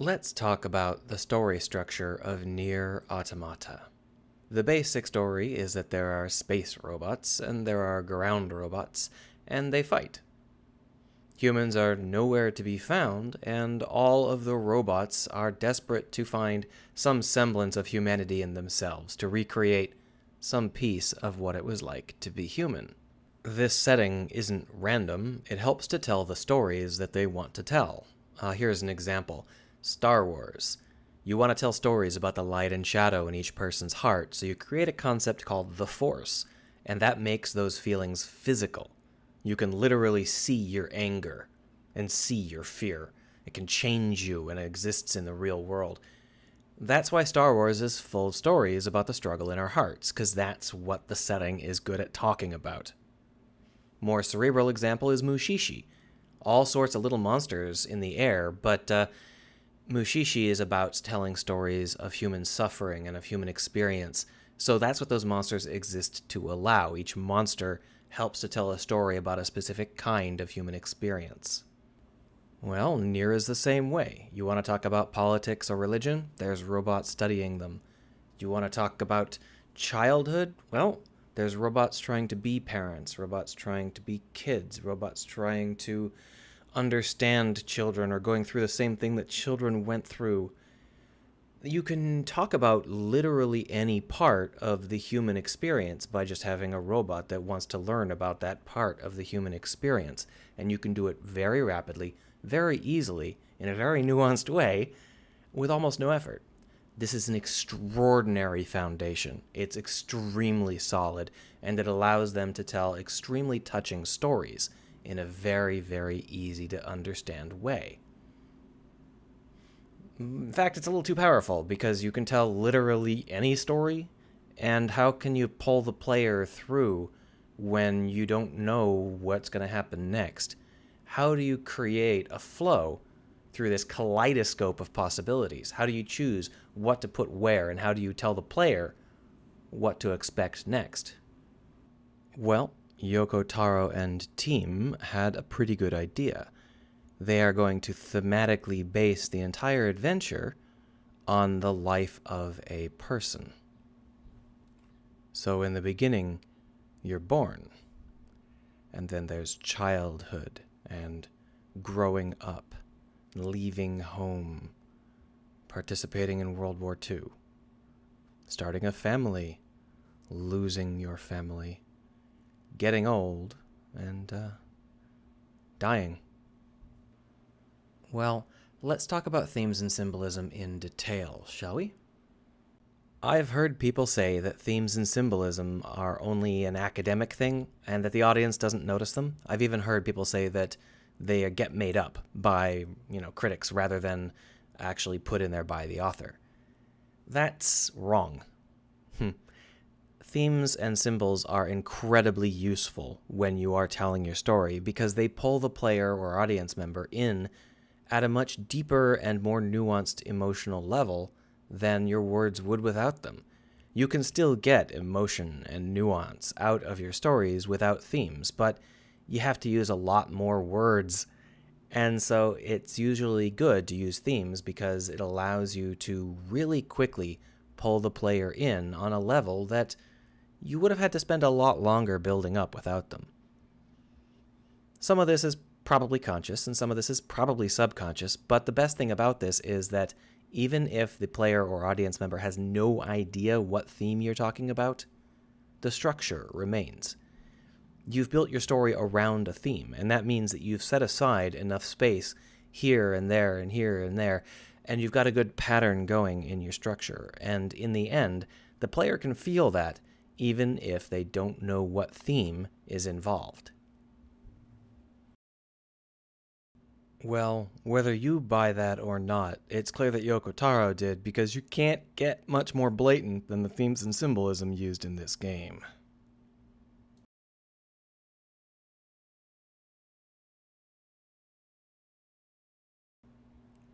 Let's talk about the story structure of NieR Automata. The basic story is that there are space robots and there are ground robots, and they fight. Humans are nowhere to be found, and all of the robots are desperate to find some semblance of humanity in themselves, to recreate some piece of what it was like to be human. This setting isn't random, it helps to tell the stories that they want to tell. Here's an example. Star Wars. You want to tell stories about the light and shadow in each person's heart, so you create a concept called the Force, and that makes those feelings physical. You can literally see your anger and see your fear. It can change you and it exists in the real world. That's why Star Wars is full of stories about the struggle in our hearts, because that's what the setting is good at talking about. More cerebral example is Mushishi. All sorts of little monsters in the air, but Mushishi is about telling stories of human suffering and of human experience. So that's what those monsters exist to allow. Each monster helps to tell a story about a specific kind of human experience. Well, NieR is the same way. You want to talk about politics or religion? There's robots studying them. You want to talk about childhood? Well, there's robots trying to be parents, robots trying to be kids, robots trying to understand children or going through the same thing that children went through. You can talk about literally any part of the human experience by just having a robot that wants to learn about that part of the human experience. And you can do it very rapidly, very easily, in a very nuanced way, with almost no effort. This is an extraordinary foundation. It's extremely solid, and it allows them to tell extremely touching stories in a very, very easy to understand way. In fact, it's a little too powerful because you can tell literally any story, and how can you pull the player through when you don't know what's going to happen next? How do you create a flow through this kaleidoscope of possibilities? How do you choose what to put where, and how do you tell the player what to expect next? Well, Yoko Taro and team had a pretty good idea. They are going to thematically base the entire adventure on the life of a person. So in the beginning, you're born, and then there's childhood and growing up, leaving home, participating in World War II, starting a family, losing your family, getting old, and dying. Well, let's talk about themes and symbolism in detail, shall we? I've heard people say that themes and symbolism are only an academic thing and that the audience doesn't notice them. I've even heard people say that they get made up by, critics rather than actually put in there by the author. That's wrong. Themes and symbols are incredibly useful when you are telling your story because they pull the player or audience member in at a much deeper and more nuanced emotional level than your words would without them. You can still get emotion and nuance out of your stories without themes, but you have to use a lot more words. And so it's usually good to use themes because it allows you to really quickly pull the player in on a level that you would have had to spend a lot longer building up without them. Some of this is probably conscious and some of this is probably subconscious, but the best thing about this is that even if the player or audience member has no idea what theme you're talking about, the structure remains. You've built your story around a theme, and that means that you've set aside enough space here and there and here and there, and you've got a good pattern going in your structure. And in the end, the player can feel that even if they don't know what theme is involved. Well, whether you buy that or not, it's clear that Yoko Taro did because you can't get much more blatant than the themes and symbolism used in this game.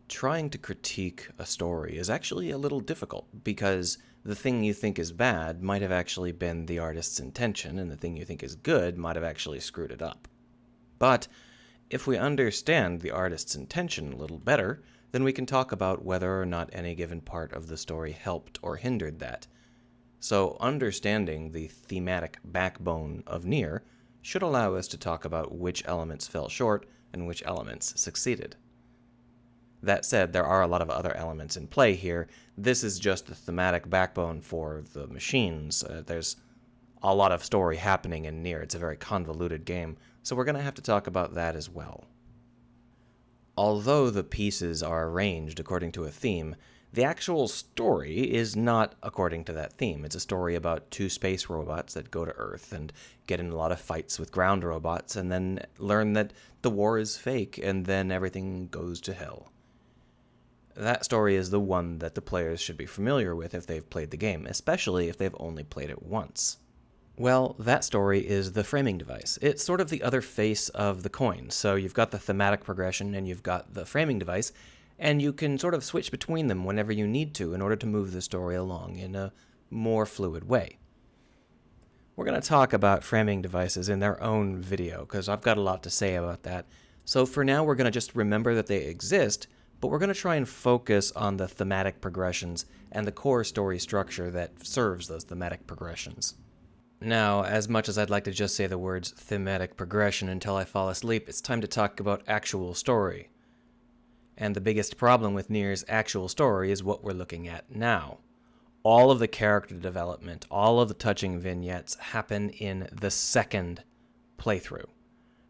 Trying to critique a story is actually a little difficult because the thing you think is bad might have actually been the artist's intention, and the thing you think is good might have actually screwed it up. But if we understand the artist's intention a little better, then we can talk about whether or not any given part of the story helped or hindered that. So understanding the thematic backbone of NieR should allow us to talk about which elements fell short and which elements succeeded. That said, there are a lot of other elements in play here. This is just the thematic backbone for the machines. There's a lot of story happening in NieR. It's a very convoluted game, so we're going to have to talk about that as well. Although the pieces are arranged according to a theme, the actual story is not according to that theme. It's a story about two space robots that go to Earth and get in a lot of fights with ground robots and then learn that the war is fake and then everything goes to hell. That story is the one that the players should be familiar with if they've played the game, especially if they've only played it once. Well, that story is the framing device. It's sort of the other face of the coin. So you've got the thematic progression and you've got the framing device, and you can sort of switch between them whenever you need to in order to move the story along in a more fluid way. We're going to talk about framing devices in their own video, because I've got a lot to say about that. So for now, we're going to just remember that they exist, but we're going to try and focus on the thematic progressions and the core story structure that serves those thematic progressions. Now, as much as I'd like to just say the words thematic progression until I fall asleep, it's time to talk about actual story. And the biggest problem with NieR's actual story is what we're looking at now. All of the character development, all of the touching vignettes happen in the second playthrough.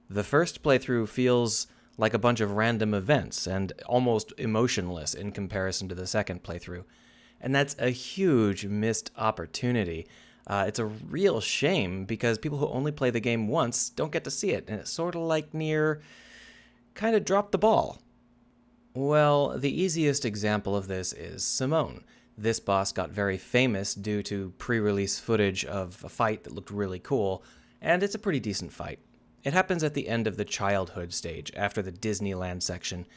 The first playthrough feels like a bunch of random events and almost emotionless in comparison to the second playthrough. And that's a huge missed opportunity. It's a real shame because people who only play the game once don't get to see it, and it's sort of like NieR kind of dropped the ball. Well, the easiest example of this is Simone. This boss got very famous due to pre-release footage of a fight that looked really cool, and it's a pretty decent fight. It happens at the end of the childhood stage, after the Disneyland section,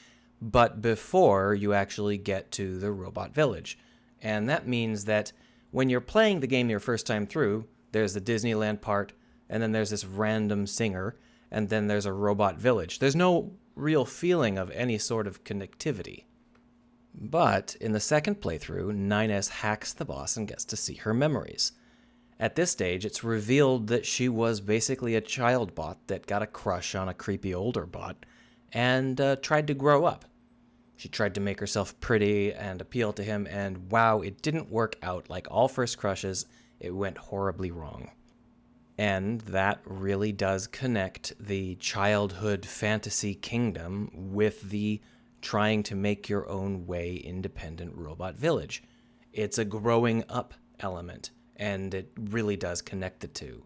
but before you actually get to the robot village. And that means that when you're playing the game your first time through, there's the Disneyland part, and then there's this random singer, and then there's a robot village. There's no real feeling of any sort of connectivity. But in the second playthrough, 9S hacks the boss and gets to see her memories. At this stage, it's revealed that she was basically a child bot that got a crush on a creepy older bot and tried to grow up. She tried to make herself pretty and appeal to him, and wow, it didn't work out. Like all first crushes, it went horribly wrong. And that really does connect the childhood fantasy kingdom with the trying to make your own way independent robot village. It's a growing up element, and it really does connect the two.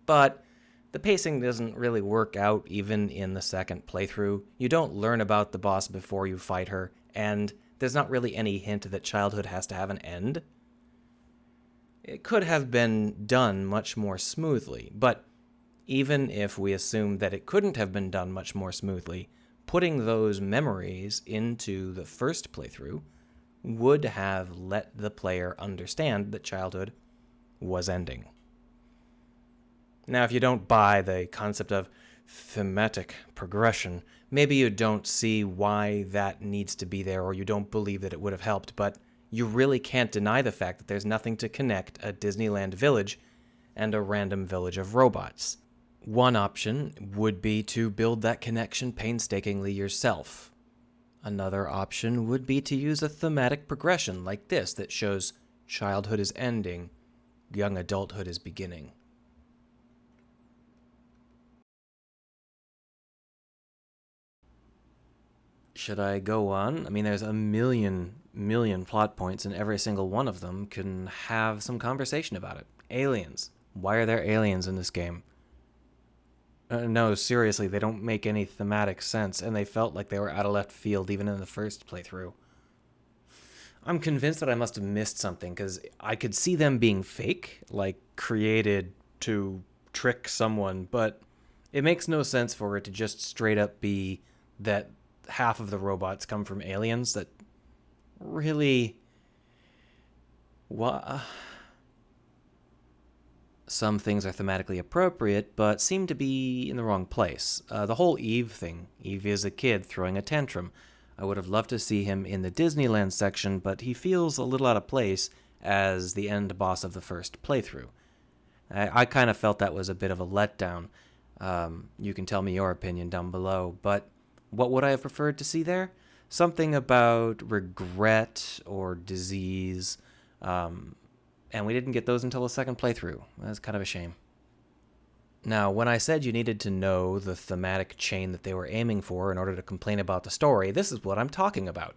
But the pacing doesn't really work out even in the second playthrough. You don't learn about the boss before you fight her, and there's not really any hint that childhood has to have an end. It could have been done much more smoothly, but even if we assume that it couldn't have been done much more smoothly, putting those memories into the first playthrough would have let the player understand that childhood was ending. Now, if you don't buy the concept of thematic progression, maybe you don't see why that needs to be there, or you don't believe that it would have helped, but you really can't deny the fact that there's nothing to connect a Disneyland village and a random village of robots. One option would be to build that connection painstakingly yourself. Another option would be to use a thematic progression like this that shows childhood is ending, young adulthood is beginning. Should I go on? I mean, there's a million plot points, and every single one of them can have some conversation about it. Aliens. Why are there aliens in this game? No, seriously, they don't make any thematic sense, and they felt like they were out of left field even in the first playthrough. I'm convinced that I must have missed something, because I could see them being fake, like created to trick someone, but it makes no sense for it to just straight up be that half of the robots come from aliens. That really... What? Some things are thematically appropriate, but seem to be in the wrong place. The whole Eve thing. Eve is a kid throwing a tantrum. I would have loved to see him in the Disneyland section, but he feels a little out of place as the end boss of the first playthrough. I kind of felt that was a bit of a letdown. You can tell me your opinion down below, but what would I have preferred to see there? Something about regret or disease, and we didn't get those until the second playthrough. That's kind of a shame. Now, when I said you needed to know the thematic chain that they were aiming for in order to complain about the story, this is what I'm talking about.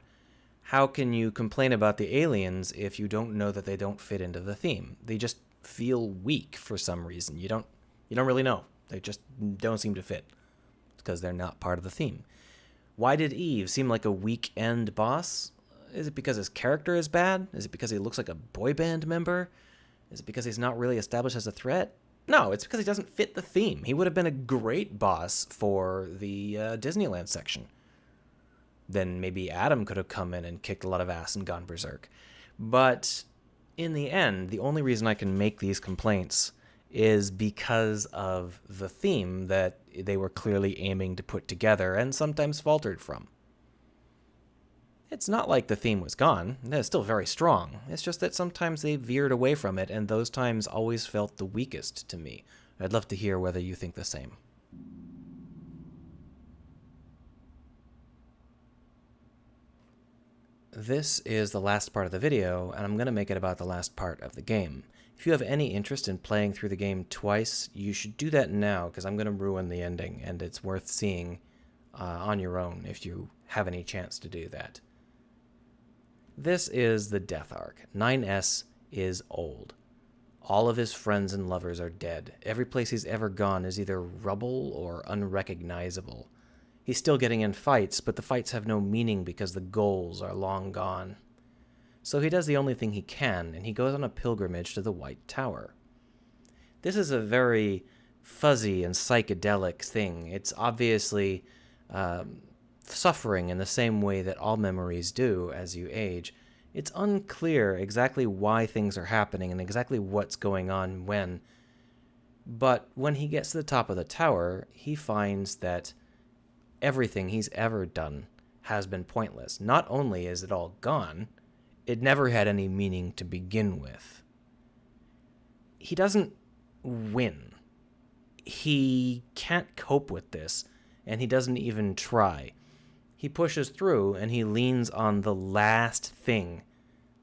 How can you complain about the aliens if you don't know that they don't fit into the theme? They just feel weak for some reason. You don't really know. They just don't seem to fit. It's because they're not part of the theme. Why did Eve seem like a weak end boss? Is it because his character is bad? Is it because he looks like a boy band member? Is it because he's not really established as a threat? No, it's because he doesn't fit the theme. He would have been a great boss for the Disneyland section. Then maybe Adam could have come in and kicked a lot of ass and gone berserk. But in the end, the only reason I can make these complaints is because of the theme that they were clearly aiming to put together and sometimes faltered from. It's not like the theme was gone. It's still very strong. It's just that sometimes they veered away from it, and those times always felt the weakest to me. I'd love to hear whether you think the same. This is the last part of the video, and I'm going to make it about the last part of the game. If you have any interest in playing through the game twice, you should do that now, because I'm going to ruin the ending, and it's worth seeing on your own if you have any chance to do that. This is the death arc. 9S is old. All of his friends and lovers are dead. Every place he's ever gone is either rubble or unrecognizable. He's still getting in fights, but the fights have no meaning because the goals are long gone. So he does the only thing he can, and he goes on a pilgrimage to the White Tower. This is a very fuzzy and psychedelic thing. It's obviously suffering in the same way that all memories do as you age. It's unclear exactly why things are happening and exactly what's going on when. But when he gets to the top of the tower, he finds that everything he's ever done has been pointless. Not only is it all gone, it never had any meaning to begin with. He doesn't win. He can't cope with this, and he doesn't even try. He pushes through, and he leans on the last thing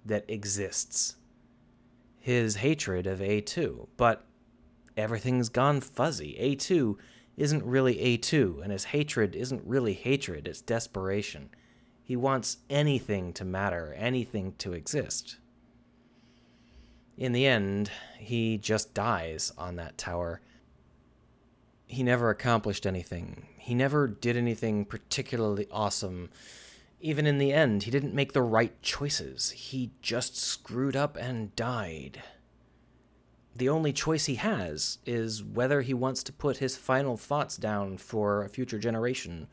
that exists. His hatred of A2. But everything's gone fuzzy. A2 isn't really A2, and his hatred isn't really hatred, it's desperation. He wants anything to matter, anything to exist. In the end, he just dies on that tower. He never accomplished anything. He never did anything particularly awesome. Even in the end, he didn't make the right choices. He just screwed up and died. The only choice he has is whether he wants to put his final thoughts down for a future generation,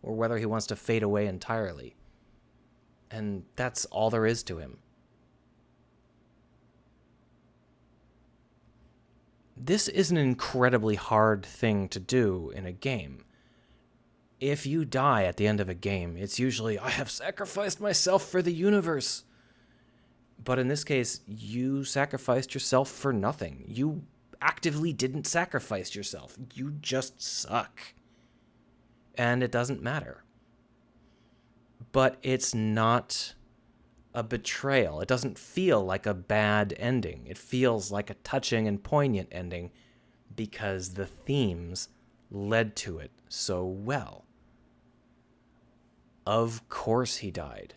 or whether he wants to fade away entirely. And that's all there is to him. This is an incredibly hard thing to do in a game. If you die at the end of a game, it's usually, I have sacrificed myself for the universe. But in this case, you sacrificed yourself for nothing. You actively didn't sacrifice yourself. You just suck. And it doesn't matter. But it's not a betrayal. It doesn't feel like a bad ending. It feels like a touching and poignant ending because the themes led to it so well. Of course he died.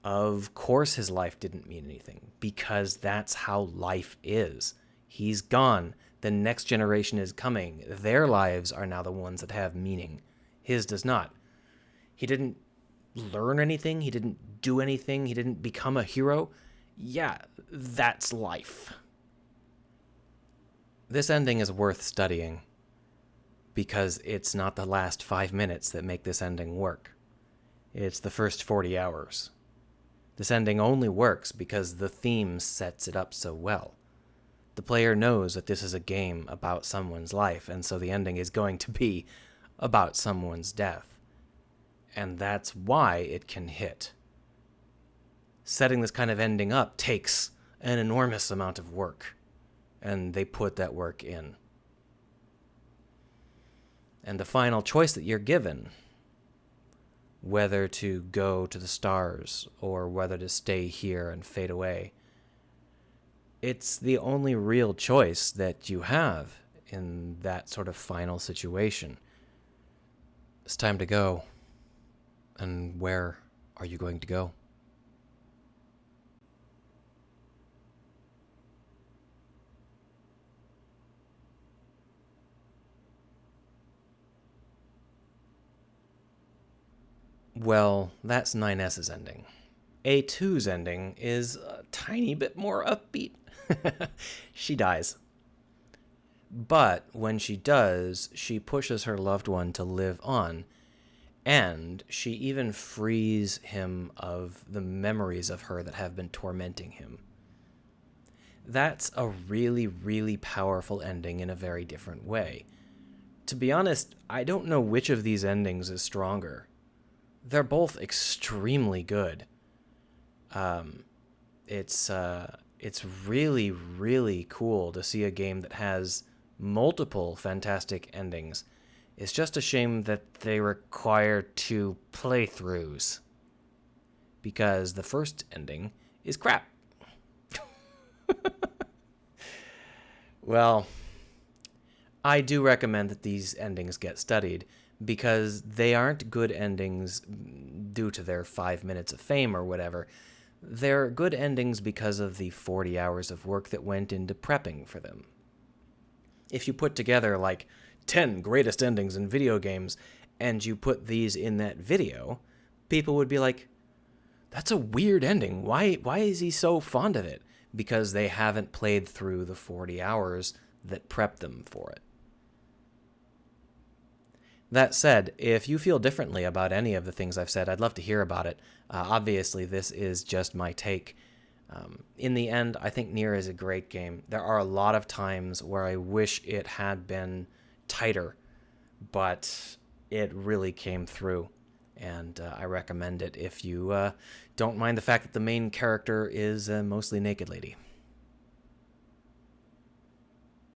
Of course his life didn't mean anything, because that's how life is. He's gone. The next generation is coming. Their lives are now the ones that have meaning. His does not. He didn't learn anything. He didn't do anything. He didn't become a hero. Yeah, that's life. This ending is worth studying because it's not the last 5 minutes that make this ending work. It's the first 40 hours. This ending only works because the theme sets it up so well. The player knows that this is a game about someone's life, and so the ending is going to be about someone's death. and that's why it can hit. Setting this kind of ending up takes an enormous amount of work, and they put that work in. And the final choice that you're given, whether to go to the stars or whether to stay here and fade away, it's the only real choice that you have in that sort of final situation. It's time to go. And where are you going to go? Well, that's 9S's ending. A2's ending is a tiny bit more upbeat. She dies. But when she does, she pushes her loved one to live on, and she even frees him of the memories of her that have been tormenting him. That's a really, really powerful ending in a very different way. To be honest, I don't know which of these endings is stronger. They're both extremely good. It's really, really cool to see a game that has multiple fantastic endings. It's just a shame that they require 2 playthroughs, because the first ending is crap. Well, I do recommend that these endings get studied, because they aren't good endings due to their 5 minutes of fame or whatever. They're good endings because of the 40 hours of work that went into prepping for them. If you put together like 10 greatest endings in video games and you put these in that video, people would be like, that's a weird ending. Why is he so fond of it? Because they haven't played through the 40 hours that prepped them for it. That said, if you feel differently about any of the things I've said, I'd love to hear about it. Obviously, this is just my take. In the end, I think NieR is a great game. There are a lot of times where I wish it had been tighter, but it really came through, and I recommend it if you don't mind the fact that the main character is a mostly naked lady.